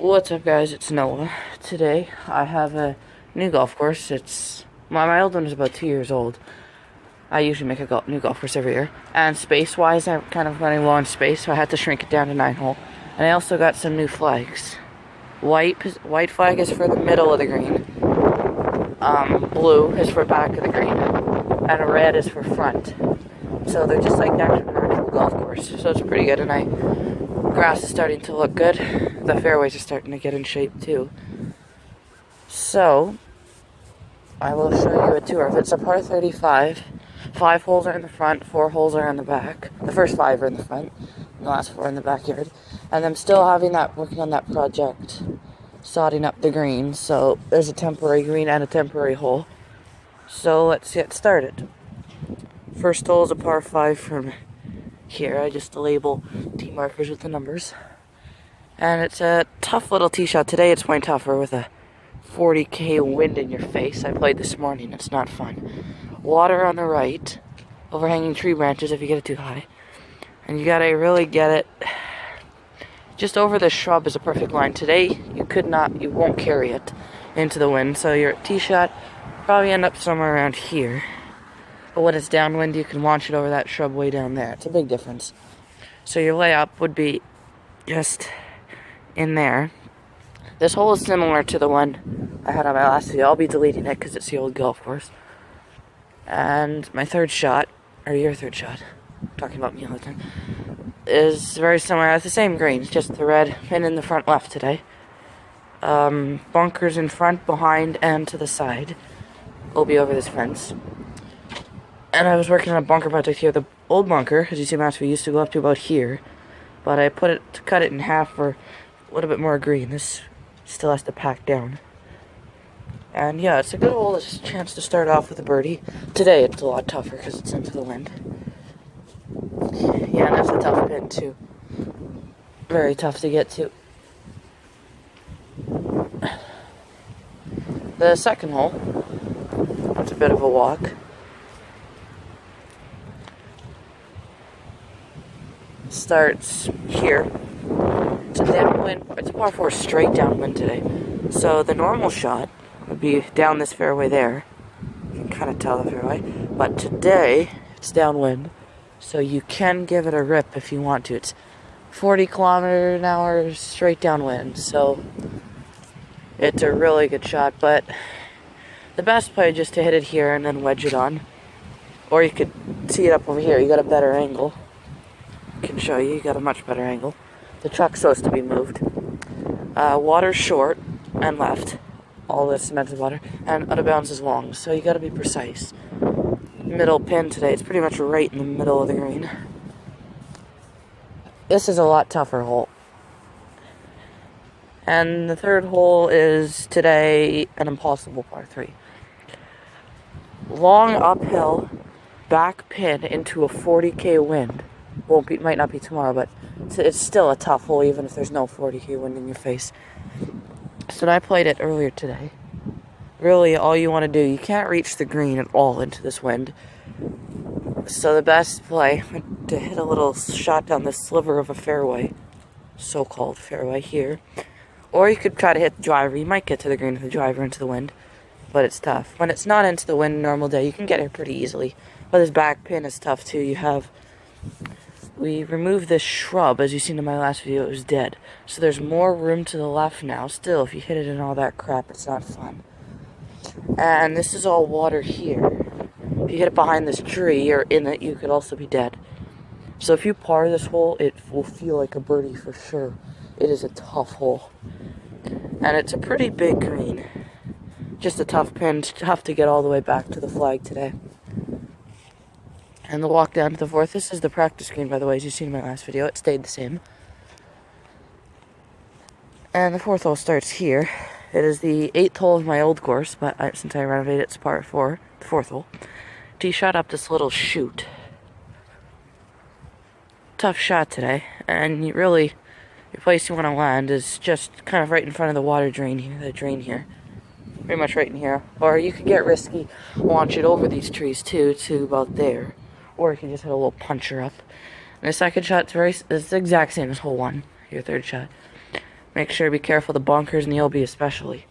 What's up, guys? It's Noah. Today I have a new golf course. My old one is about 2 years old. I usually make a new golf course every year. And space-wise, I'm kind of running low on space, so I had to shrink it down to 9-hole. And I also got some new flags. White flag is for the middle of the green. Blue is for back of the green, and red is for front. So they're just like an actual golf course. So it's pretty good, and grass is starting to look good. The fairways are starting to get in shape too. So I will show you a tour. If it's a par 35, 5 holes are in the front, 4 holes are in the back. The first 5 are in the front, and the last 4 in the backyard. And I'm still working on that project, sodding up the green. So there's a temporary green and a temporary hole. So let's get started. First hole is a par 5 from here. I just label tee markers with the numbers. And it's a tough little tee shot. Today it's playing tougher with a 40k wind in your face. I played this morning. It's not fun. Water on the right. Overhanging tree branches if you get it too high. And you gotta really get it just over the shrub is a perfect line. Today you won't carry it into the wind. So your tee shot probably end up somewhere around here. But when it's downwind, you can launch it over that shrub way down there. It's a big difference. So your layup would be just in there. This hole is similar to the one I had on my last video. I'll be deleting it because it's the old golf course. And my third shot, or your third shot, I'm talking about me all the time, is very similar. It's the same green, just the red pin in the front left today. Bunkers in front, behind, and to the side. Will be over this fence. And I was working on a bunker project here. The old bunker, as you see, we used to go up to about here, but I cut it in half for a little bit more green. This still has to pack down. And yeah, it's a good hole. It's a chance to start off with a birdie. Today it's a lot tougher because it's into the wind. Yeah, and that's a tough pin too. Very tough to get to. The second hole, it's a bit of a walk. Starts here. It's a downwind. It's a par 4 straight downwind today. So the normal shot would be down this fairway there. You can kind of tell the fairway. But today it's downwind, so you can give it a rip if you want to. It's 40 kilometers an hour straight downwind, so it's a really good shot. But the best play is just to hit it here and then wedge it on, or you could tee it up over here. You got a better angle. Can show you got a much better angle. The truck's supposed to be moved. Water's short and left, all the cemented water, and out of bounds is long, so you gotta be precise. Middle pin today, it's pretty much right in the middle of the green. This is a lot tougher hole. And the third hole is today an impossible par 3. Long uphill, back pin into a 40k wind. Might not be tomorrow, but it's still a tough hole even if there's no 40k wind in your face. So I played it earlier today. Really, all you want to do, you can't reach the green at all into this wind. So the best play, to hit a little shot down this sliver of a fairway, so-called fairway here. Or you could try to hit the driver. You might get to the green with the driver into the wind, but it's tough. When it's not into the wind normal day, you can get here pretty easily. But this back pin is tough too. We removed this shrub, as you seen in my last video, it was dead. So there's more room to the left now. Still, if you hit it in all that crap, it's not fun. And this is all water here. If you hit it behind this tree or in it, you could also be dead. So if you par this hole, it will feel like a birdie for sure. It is a tough hole. And it's a pretty big green. Just a tough pin, tough to get all the way back to the flag today. And the walk down to the fourth. This is the practice green, by the way, as you've seen in my last video. It stayed the same. And the fourth hole starts here. It is the 8th hole of my old course, but since I renovated it, it's par 4, the 4th hole. Tee shot up this little chute. Tough shot today. And your place you want to land is just kind of right in front of the water drain here, Pretty much right in here. Or you could get risky, launch it over these trees too, to about there. Or you can just hit a little puncher up. And the second shot is the exact same as hole 1, your third shot. Make sure to be careful of the bunkers and the OB especially.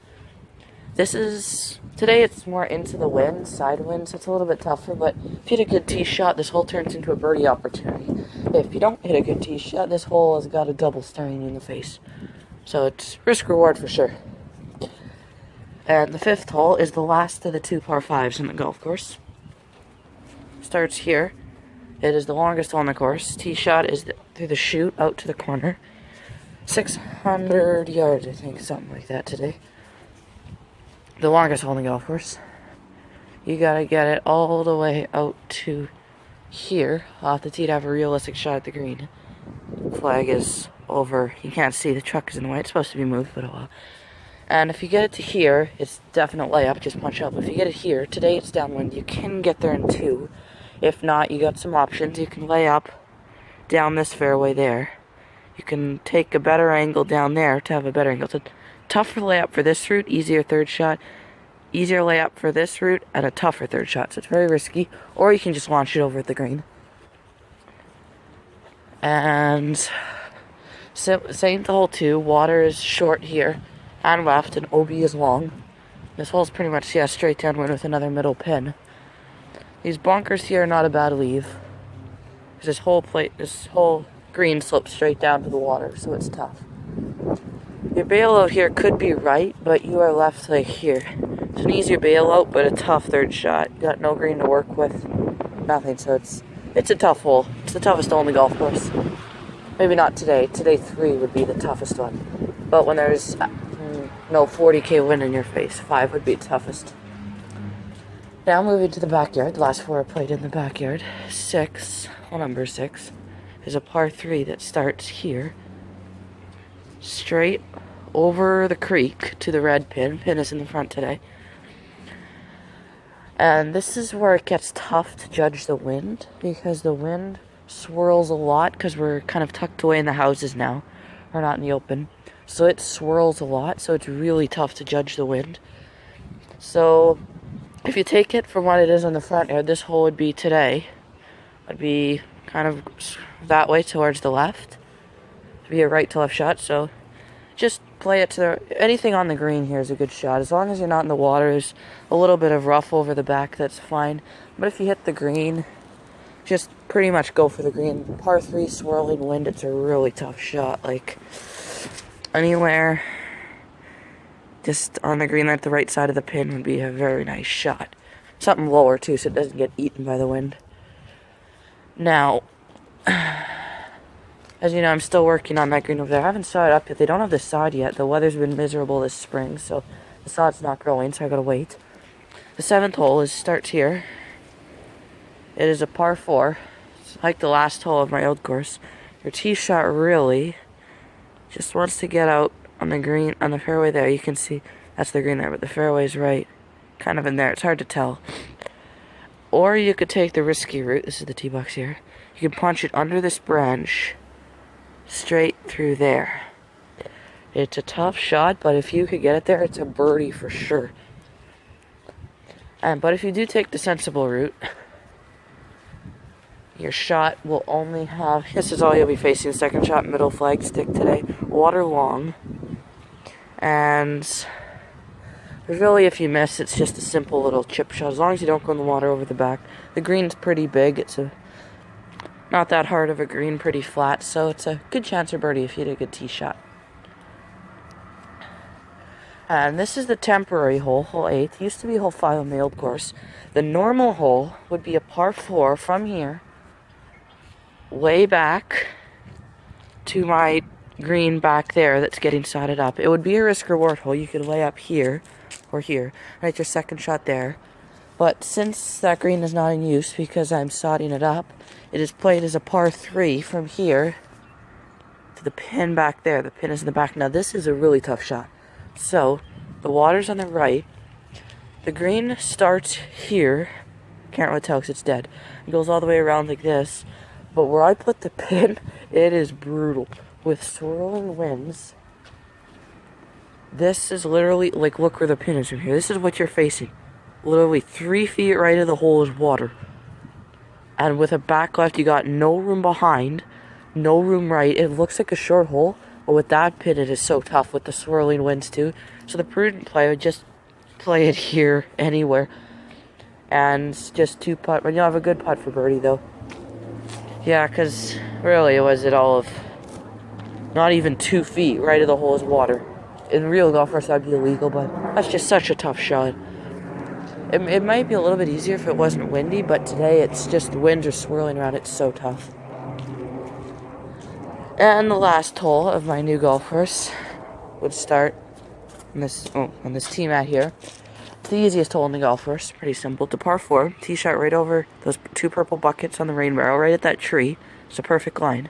Today it's more into the wind, side wind, so it's a little bit tougher, but if you hit a good tee shot, this hole turns into a birdie opportunity. If you don't hit a good tee shot, this hole has got a double staring you in the face. So it's risk-reward for sure. And the 5th hole is the last of the 2 par 5s in the golf course. Starts here. It is the longest hole on the course. Tee shot is through the chute out to the corner. 600 yards, I think, something like that today. The longest hole on the golf course. You gotta get it all the way out to here off the tee to have a realistic shot at the green. Flag is over. You can't see, the truck is in the way. It's supposed to be moved, but oh well. And if you get it to here, it's definite layup, just punch up. If you get it here, today it's downwind, you can get there in 2. If not, you got some options. You can lay up down this fairway there. You can take a better angle down there to have a better angle. It's a tougher layup for this route, easier 3rd shot. Easier layup for this route, and a tougher 3rd shot, so it's very risky. Or you can just launch it over at the green. And same to hole 2, water is short here and left, and OB is long. This hole's pretty much, straight downwind with another middle pin. These bunkers here are not a bad leave. This whole green slopes straight down to the water, so it's tough. Your bailout here could be right, but you are left like here. It's an easier bailout, but a tough 3rd shot. You got no green to work with, nothing, so it's a tough hole. It's the toughest hole on the golf course. Maybe not today. Today 3 would be the toughest one. But when there's no 40k wind in your face, 5 would be toughest. Now moving to the backyard. The last 4 are played in the backyard. Hole number 6, is a par 3 that starts here. Straight over the creek to the red pin. Pin is in the front today. And this is where it gets tough to judge the wind, because the wind swirls a lot, because we're kind of tucked away in the houses now. We're not in the open. So it swirls a lot, so it's really tough to judge the wind. So if you take it from what it is on the front here, this hole would be today. Would be kind of that way towards the left. It'd be a right to left shot, so just play it to anything on the green here is a good shot. As long as you're not in the water, there's a little bit of rough over the back, that's fine. But if you hit the green, just pretty much go for the green. Par 3 swirling wind, it's a really tough shot. Like anywhere just on the green at the right side of the pin would be a very nice shot. Something lower too, so it doesn't get eaten by the wind. Now, as you know, I'm still working on that green over there. I haven't sawed it up yet. They don't have the sod yet. The weather's been miserable this spring, so the sod's not growing, so I gotta wait. The 7th hole starts here. It is a par 4. It's like the last hole of my old course. Your tee shot really just wants to get out on the green, on the fairway there. You can see that's the green there, but the fairway's right kind of in there. It's hard to tell. Or you could take the risky route. This is the tee box here. You can punch it under this branch straight through there. It's a tough shot, but if you could get it there, it's a birdie for sure. But if you do take the sensible route, your shot will only have, this is all you'll be facing. 2nd shot, middle flag stick today. Water long. And really, if you miss, it's just a simple little chip shot. As long as you don't go in the water over the back. The green's pretty big. It's not that hard of a green, pretty flat. So it's a good chance for birdie if you hit a good tee shot. And this is the temporary hole, hole 8. It used to be hole 5 on the old course. The normal hole would be a par 4 from here, way back to my green back there that's getting sodded up. It would be a risk-reward hole. You could lay up here or here, right, your 2nd shot there. But since that green is not in use because I'm sodding it up, it is played as a par 3 from here to the pin back there. The pin is in the back. Now this is a really tough shot. So the water's on the right. The green starts here. Can't really tell because it's dead. It goes all the way around like this. But where I put the pin, it is brutal. With swirling winds. This is literally, like, look where the pin is from here. This is what you're facing. Literally 3 feet right of the hole is water. And with a back left, you got no room behind, no room right. It looks like a short hole, But with that pit, it is so tough with the swirling winds too. So the prudent play would just play it here, anywhere. And just 2-putt. When you have a good putt for birdie, though. Yeah, because really, was it all of not even 2 feet right of the hole is water. In real golf course, that'd be illegal, but that's just such a tough shot. It might be a little bit easier if it wasn't windy, but today it's just the winds are swirling around. It's so tough. And the last hole of my new golf course would start on this tee mat here. It's the easiest hole in the golf course. Pretty simple. It's a par 4. Tee shot right over those 2 purple buckets on the rain barrel, right at that tree. It's a perfect line.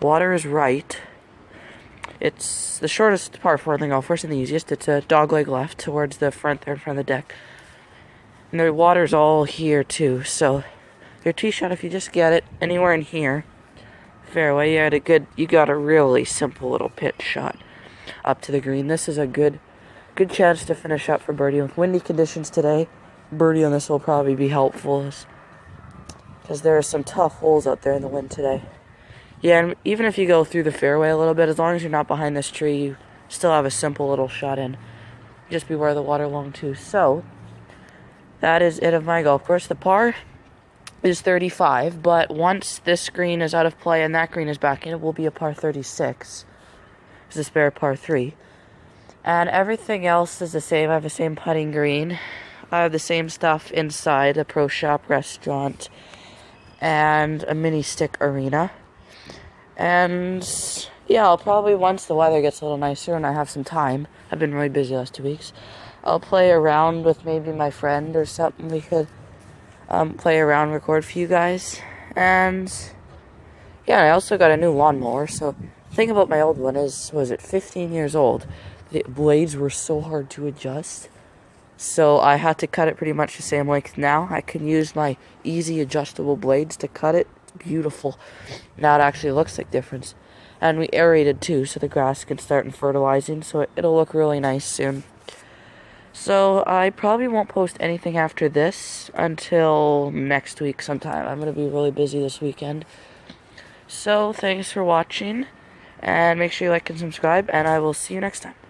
Water is right. It's the shortest par 4 in the golf course and the easiest. It's a dogleg left towards the front there in front of the deck. And the water's all here too, so your tee shot, if you just get it anywhere in here, fairway, you got a really simple little pitch shot up to the green. This is a good chance to finish up for birdie. With windy conditions today, birdie on this will probably be helpful, because there are some tough holes out there in the wind today. Yeah, and even if you go through the fairway a little bit, as long as you're not behind this tree, you still have a simple little shot in. Just beware of the water along too. So that is it of my golf course. The par is 35, but once this green is out of play and that green is back in, it will be a par 36. It's a spare par 3. And everything else is the same. I have the same putting green. I have the same stuff inside, a pro shop, restaurant, and a mini stick arena. And yeah, I'll probably, once the weather gets a little nicer and I have some time, I've been really busy the last 2 weeks, I'll play around with maybe my friend or something. We could play around, record for you guys. And yeah, I also got a new lawnmower. So the thing about my old one is, was it 15 years old? The blades were so hard to adjust. So I had to cut it pretty much the same length. Now I can use my easy adjustable blades to cut it. Beautiful. Now it actually looks like difference. And we aerated too, so the grass can start fertilizing. So it'll look really nice soon. So I probably won't post anything after this until next week sometime. I'm going to be really busy this weekend. So thanks for watching, and make sure you like and subscribe, and I will see you next time.